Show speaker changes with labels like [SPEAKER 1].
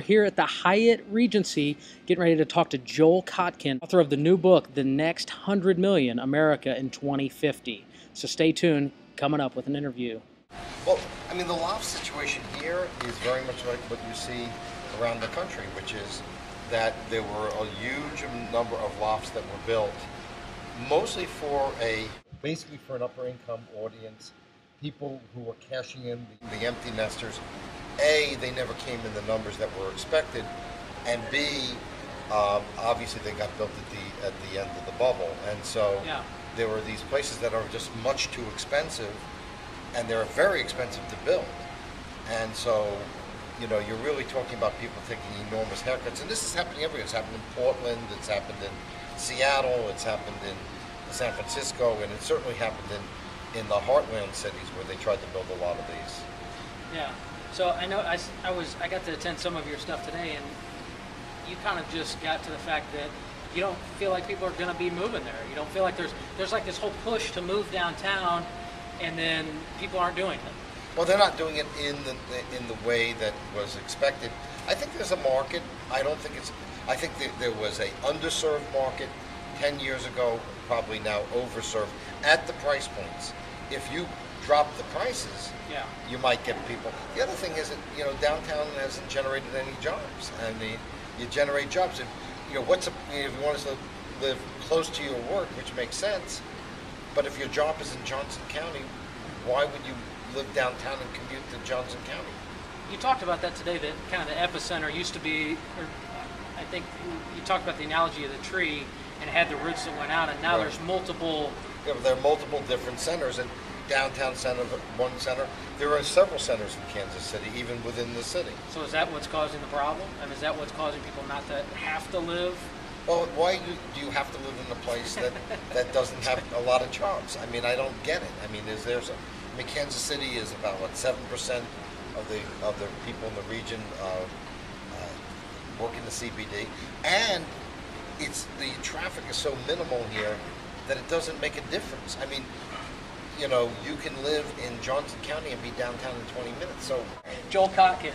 [SPEAKER 1] here at the Hyatt Regency, getting ready to talk to Joel Kotkin, author of the new book, The Next 100 Million, America in 2050. So stay tuned, coming up with an interview.
[SPEAKER 2] Well, I mean, the loft situation here is very much like what you see around the country, which is that there were a huge number of lofts that were built, mostly basically for an upper income audience, people who were cashing in the empty nesters. A, they never came in the numbers that were expected, and B, obviously they got built at the end of the bubble, and so there were these places that are just much too expensive, and they're very expensive to build, and so you're really talking about people taking enormous haircuts, and this is happening everywhere. It's happened in Portland, it's happened in Seattle, it's happened in San Francisco, and it certainly happened in the heartland cities where they tried to build a lot of these.
[SPEAKER 1] Yeah. So I know I got to attend some of your stuff today, and you kind of just got to the fact that you don't feel like people are going to be moving there. You don't feel like there's like this whole push to move downtown, and then people aren't doing it.
[SPEAKER 2] Well, they're not doing it in the way that was expected. I think there's a market. I think there was a underserved market 10 years ago, probably now overserved at the price points. If you drop the prices, you might get people. The other thing is that downtown hasn't generated any jobs. I mean, you generate jobs. If you want to live close to your work, which makes sense, but if your job is in Johnson County, why would you live downtown and commute to Johnson County?
[SPEAKER 1] You talked about that today, that kind of the epicenter used to be, or I think you talked about the analogy of the tree, and it had the roots that went out, and now there's multiple.
[SPEAKER 2] Yeah, but there are multiple different centers, and downtown center, one center. There are several centers in Kansas City, even within the city.
[SPEAKER 1] So is that what's causing the problem? And is that what's causing people not to have to live?
[SPEAKER 2] Well, why do you have to live in a place that doesn't have a lot of jobs? I mean, I don't get it. I mean, Kansas City is about 7% of the people in the region work in the CBD, and the traffic is so minimal here that it doesn't make a difference. I mean, you can live in Johnson County and be downtown in 20 minutes. So,
[SPEAKER 1] Joel Kotkin.